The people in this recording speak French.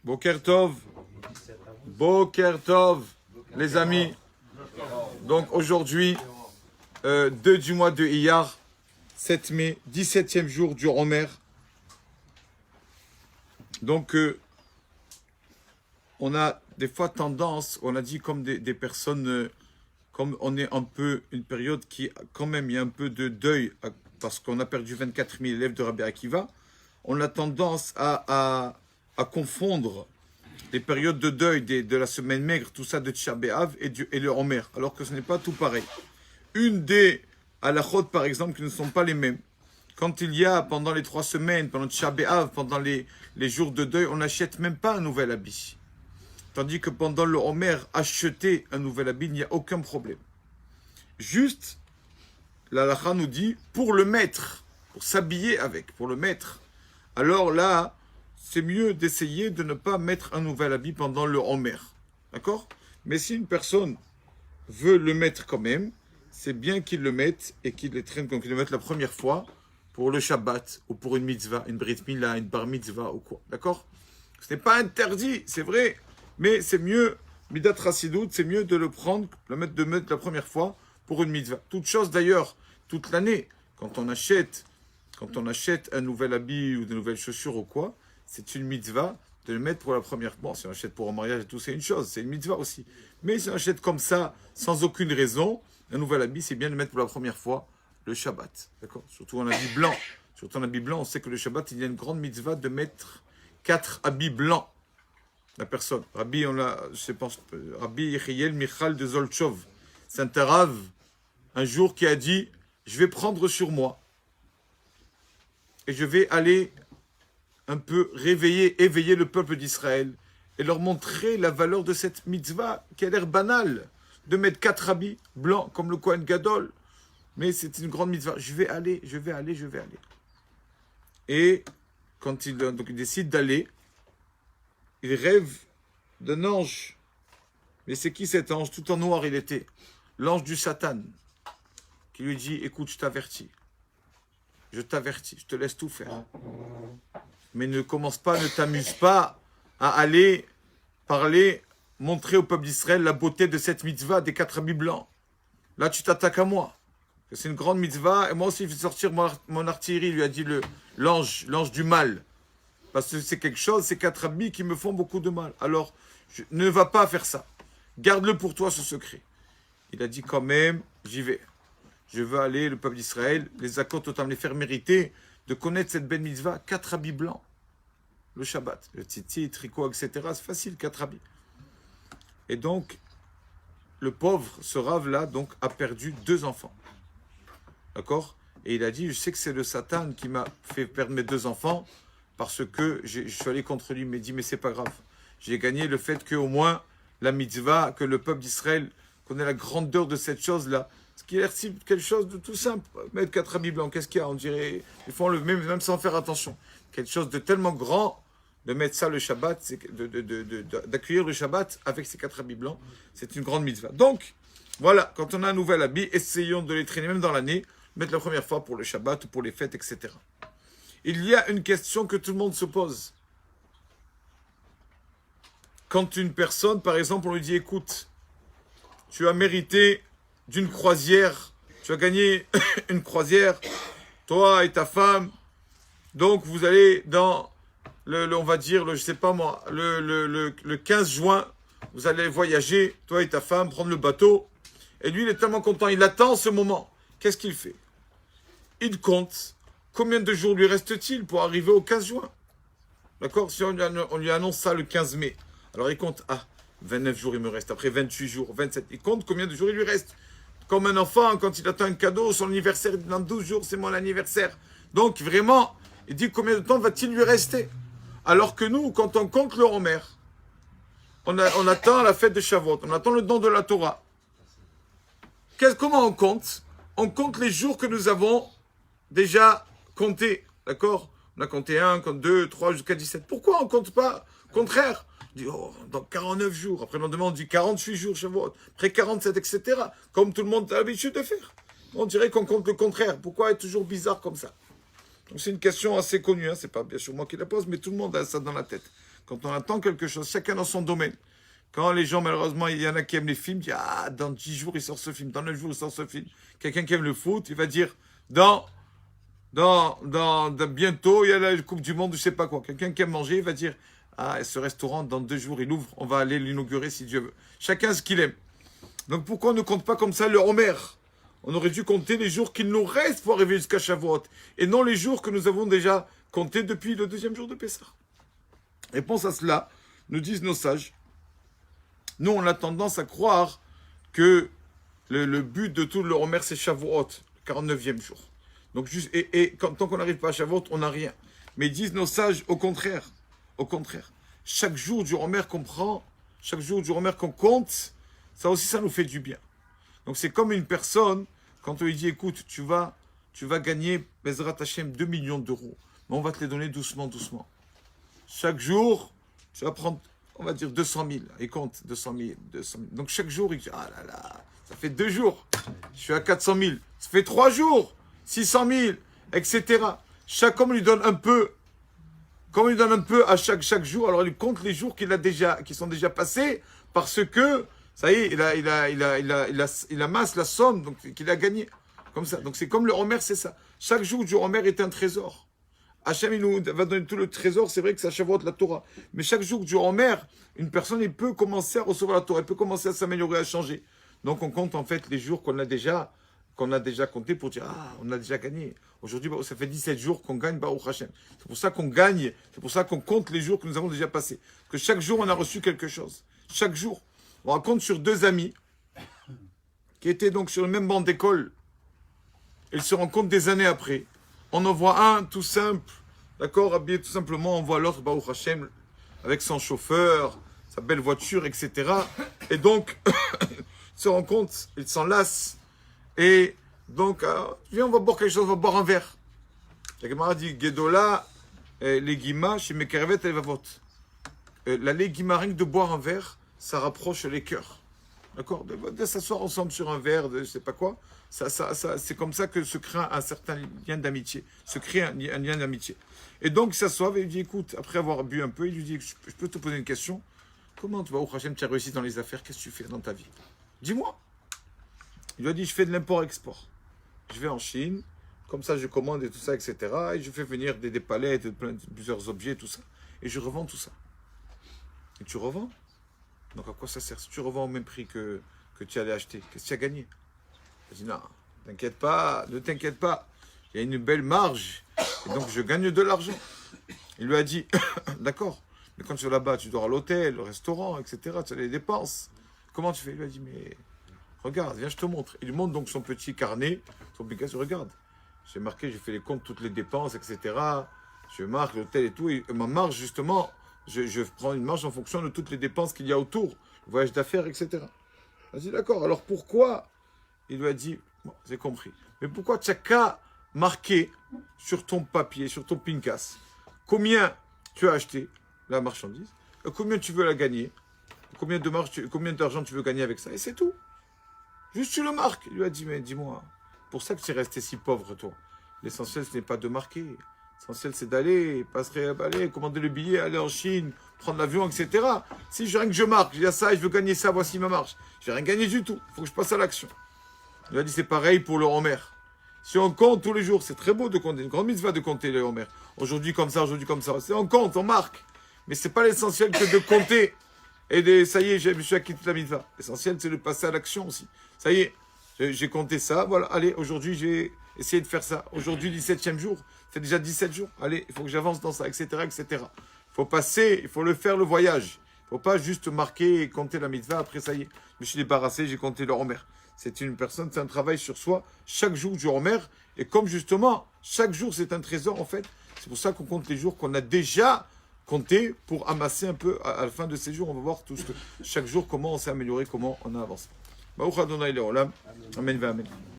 Boker Tov, Boker Tov, les amis. Donc aujourd'hui, 2 du mois de Iyar, 7 mai, 17e jour du Homer. Donc on a des fois tendance, on a dit comme des personnes, comme on est un peu une période qui quand même il y a un peu de deuil parce qu'on a perdu 24 000 élèves de Rabbi Akiva, on a tendance à confondre les périodes de deuil de la semaine maigre, tout ça de Tisha B'Av et le Homer, alors que ce n'est pas tout pareil. Une des halachot, par exemple, qui ne sont pas les mêmes. Quand il y a, pendant les 3 semaines, pendant Tisha B'Av, pendant les jours de deuil, on n'achète même pas un nouvel habit. Tandis que pendant le Homer, acheter un nouvel habit, il n'y a aucun problème. Juste, l'halakha nous dit, pour le mettre, pour s'habiller avec, pour le mettre. Alors là, c'est mieux d'essayer de ne pas mettre un nouvel habit pendant le Homer. D'accord? Mais si une personne veut le mettre quand même, c'est bien qu'il le mette et qu'il le traîne comme qu'il le mette la première fois pour le Shabbat ou pour une mitzvah, une brit mila, une bar mitzvah ou quoi. D'accord? Ce n'est pas interdit, c'est vrai, mais c'est mieux, midat chassidout, c'est mieux de le prendre, de mettre la première fois pour une mitzvah. Toute chose d'ailleurs, toute l'année, quand on achète un nouvel habit ou de nouvelles chaussures ou quoi, c'est une mitzvah de le mettre pour la première fois. Bon, si on achète pour un mariage et tout, c'est une chose, c'est une mitzvah aussi. Mais si on achète comme ça, sans aucune raison, un nouvel habit, c'est bien de le mettre pour la première fois le Shabbat. D'accord? Surtout un habit blanc. Surtout un habit blanc, on sait que le Shabbat, il y a une grande mitzvah de mettre 4 habits blancs. La personne. Rabbi Yechiel Michal de Zolchov, Saint Arav, un jour qui a dit, je vais prendre sur moi et je vais aller un peu éveiller le peuple d'Israël et leur montrer la valeur de cette mitzvah qui a l'air banale, de mettre 4 habits blancs comme le Kohen Gadol. Mais c'est une grande mitzvah. Je vais aller. Et quand il décide d'aller, il rêve d'un ange. Mais c'est qui cet ange? Tout en noir il était. L'ange du Satan, qui lui dit, écoute, je t'avertis, je te laisse tout faire. Mais ne t'amuse pas à aller parler, montrer au peuple d'Israël la beauté de cette mitzvah des 4 habits blancs. Là, tu t'attaques à moi. C'est une grande mitzvah, et moi aussi, je vais sortir mon artillerie, lui a dit l'ange du mal. Parce que c'est quelque chose, ces 4 habits qui me font beaucoup de mal. Alors, ne va pas faire ça. Garde-le pour toi, ce secret. Il a dit quand même, j'y vais. Je veux aller, le peuple d'Israël, les accords autant les faire mériter de connaître cette belle mitzvah, 4 habits blancs. Le Shabbat, le titi, tricot, etc. C'est facile, 4 habits. Et donc, le pauvre, ce rave-là, donc, a perdu 2 enfants. D'accord? Et il a dit, je sais que c'est le Satan qui m'a fait perdre mes 2 enfants parce que je suis allé contre lui. Il m'a dit, mais c'est pas grave. J'ai gagné le fait qu'au moins, la mitzvah, que le peuple d'Israël connaît la grandeur de cette chose-là. Ce qui est quelque chose de tout simple. Mettre 4 habits blancs, qu'est-ce qu'il y a? On dirait, ils font le même sans faire attention. Quelque chose de tellement grand, de mettre ça le Shabbat, d'accueillir le Shabbat avec ces 4 habits blancs, c'est une grande mitzvah. Donc, voilà, quand on a un nouvel habit, essayons de les traîner même dans l'année, mettre la première fois pour le Shabbat ou pour les fêtes, etc. Il y a une question que tout le monde se pose. Quand une personne, par exemple, on lui dit, écoute, tu as mérité d'une croisière, tu as gagné une croisière, toi et ta femme, donc vous allez dans, on va dire, je sais pas moi, le 15 juin, vous allez voyager, toi et ta femme, prendre le bateau, et lui il est tellement content, il attend ce moment. Qu'est-ce qu'il fait? Il compte combien de jours lui reste-t-il pour arriver au 15 juin. D'accord? Si on lui annonce ça le 15 mai, alors il compte, 29 jours il me reste, après 28 jours, 27, il compte combien de jours il lui reste. Comme un enfant, quand il attend un cadeau, son anniversaire, dans 12 jours, c'est mon anniversaire. Donc vraiment, il dit combien de temps va-t-il lui rester? Alors que nous, quand on compte le Homer, on attend la fête de Shavuot, on attend le don de la Torah. Comment on compte? On compte les jours que nous avons déjà comptés, d'accord? On a compté 1, 2, 3, jusqu'à 17. Pourquoi on ne compte pas? Contraire. On dit, dans 49 jours. Après, on demande du 48 jours, Shavuot. Après 47, etc. Comme tout le monde a l'habitude de faire. On dirait qu'on compte le contraire. Pourquoi être toujours bizarre comme ça? Donc, c'est une question assez connue. C'est pas bien sûr moi qui la pose, mais tout le monde a ça dans la tête. quand on attend quelque chose, chacun dans son domaine. Quand les gens, malheureusement, il y en a qui aiment les films, disent, ah, dans 10 jours, il sort ce film, dans 9 jours, il sort ce film. Quelqu'un qui aime le foot, il va dire, bientôt, il y a la Coupe du Monde, je sais pas quoi. Quelqu'un qui aime manger, il va dire, ah, ce restaurant, dans 2 jours, il ouvre, on va aller l'inaugurer si Dieu veut. Chacun ce qu'il aime. Donc pourquoi on ne compte pas comme ça le Homer? On aurait dû compter les jours qu'il nous reste pour arriver jusqu'à Shavuot, et non les jours que nous avons déjà comptés depuis le 2e jour de Pessah. Réponse à cela, nous disent nos sages. Nous, on a tendance à croire que le but de tout le Homer, c'est Shavuot, le 49e jour. Donc, tant qu'on n'arrive pas à Shavuot, on n'a rien. Mais ils disent nos sages, au contraire. Au contraire. Chaque jour du Homer qu'on prend, chaque jour du Homer qu'on compte, ça aussi, ça nous fait du bien. Donc, c'est comme une personne, quand on lui dit, écoute, tu vas gagner, Bezrat Hashem, 2 millions d'euros. Mais on va te les donner doucement, doucement. Chaque jour, tu vas prendre, on va dire 200 000. Il compte 200 000, 200 000. Donc chaque jour, il dit, ah là là, ça fait 2 jours. Je suis à 400 000. Ça fait 3 jours. 600 000, etc. Chaque homme lui donne un peu. Comme il donne un peu à chaque jour, alors il compte les jours qui sont déjà passés, parce que, ça y est, il amasse la somme qu'il a gagné. Comme ça. Donc c'est comme le Homer, c'est ça. Chaque jour du Homer est un trésor. Hachem, il nous va donner tout le trésor, c'est vrai que ça Shavuot la Torah. Mais chaque jour du Homer, une personne, il peut commencer à recevoir la Torah, elle peut commencer à s'améliorer, à changer. Donc on compte en fait les jours qu'on a déjà comptés pour dire, ah, on a déjà gagné. Aujourd'hui, ça fait 17 jours qu'on gagne Baruch Hashem. C'est pour ça qu'on gagne, c'est pour ça qu'on compte les jours que nous avons déjà passés. Que chaque jour, on a reçu quelque chose. Chaque jour. On raconte sur 2 amis qui étaient donc sur le même banc d'école. Ils se rencontrent des années après. On en voit un tout simple, d'accord, habillé tout simplement, on voit l'autre, Baruch Hashem, avec son chauffeur, sa belle voiture, etc. Et donc, ils se rencontrent, ils s'enlacent, et donc, viens, on va boire quelque chose, on va boire un verre. La Gemara dit, Gedola, legima, chez Mekerevet, elle va voter. La legima, rien que de boire un verre, ça rapproche les cœurs. D'accord, de s'asseoir ensemble sur un verre, de je sais pas quoi, c'est comme ça que se crée un certain lien d'amitié. Se crée un lien d'amitié. Et donc, il s'assoit et il dit, écoute, après avoir bu un peu, il lui dit, je peux te poser une question? Comment tu vas, au Hachem, tu as réussi dans les affaires? Qu'est-ce que tu fais dans ta vie? Dis-moi. Il lui a dit, je fais de l'import-export. Je vais en Chine, comme ça je commande et tout ça, etc. Et je fais venir des palettes, plusieurs objets, tout ça. Et je revends tout ça. Et tu revends? Donc à quoi ça sert? Si tu revends au même prix que tu allais acheter, qu'est-ce que tu as gagné? Il dit non, t'inquiète pas, ne t'inquiète pas. Il y a une belle marge. Et donc je gagne de l'argent. Il lui a dit, d'accord, mais quand tu vas là-bas, tu dors à l'hôtel, au restaurant, etc. Tu as les dépenses. Comment tu fais? Il lui a dit, mais regarde, viens, je te montre. Il lui montre donc son petit carnet, son Picasso, regarde. J'ai marqué, j'ai fait les comptes, toutes les dépenses, etc. Je marque l'hôtel et tout. Et ma marge, justement, je prends une marge en fonction de toutes les dépenses qu'il y a autour, le voyage d'affaires, etc. Il a dit, d'accord, alors pourquoi? Il lui a dit, bon, j'ai compris. Mais pourquoi tu n'as qu'à marquer sur ton papier, sur ton pincas, combien tu as acheté la marchandise, combien tu veux la gagner, combien d'argent tu veux gagner avec ça, et c'est tout. Juste tu le marques. Il lui a dit, mais dis-moi, pour ça que tu es resté si pauvre, toi. L'essentiel, ce n'est pas de marquer. L'essentiel, c'est d'aller, commander le billet, aller en Chine, prendre l'avion, etc. Si j'ai rien que je marque, j'ai ça et je veux gagner ça, voici ma marche. Je n'ai rien gagné du tout. Il faut que je passe à l'action. Il a dit, c'est pareil pour le Homer. Si on compte tous les jours, c'est très beau de compter. Une grande mitzvah de compter le Homer. Aujourd'hui comme ça, aujourd'hui comme ça. On compte, on marque. Mais ce n'est pas l'essentiel que de compter. Et ça y est, je me suis acquitté de la mitzvah. L'essentiel, c'est de passer à l'action aussi. Ça y est, j'ai compté ça. Voilà, allez, aujourd'hui, j'ai essayé de faire ça. Aujourd'hui, 17e jour. C'est déjà 17 jours. Allez, il faut que j'avance dans ça, etc., etc. Il faut passer, il faut le faire, le voyage. Il ne faut pas juste marquer et compter la mitzvah. Après, ça y est, je me suis débarrassé, j'ai compté le Homer. C'est une personne, c'est un travail sur soi. Chaque jour du Homer. Et comme justement, chaque jour, c'est un trésor, en fait. C'est pour ça qu'on compte les jours qu'on a déjà comptés pour amasser un peu à la fin de ces jours. On va voir tout ce que, chaque jour, comment on s'est amélioré, comment on a avancé. Baruch Adonai Leolam. Amen. Amen.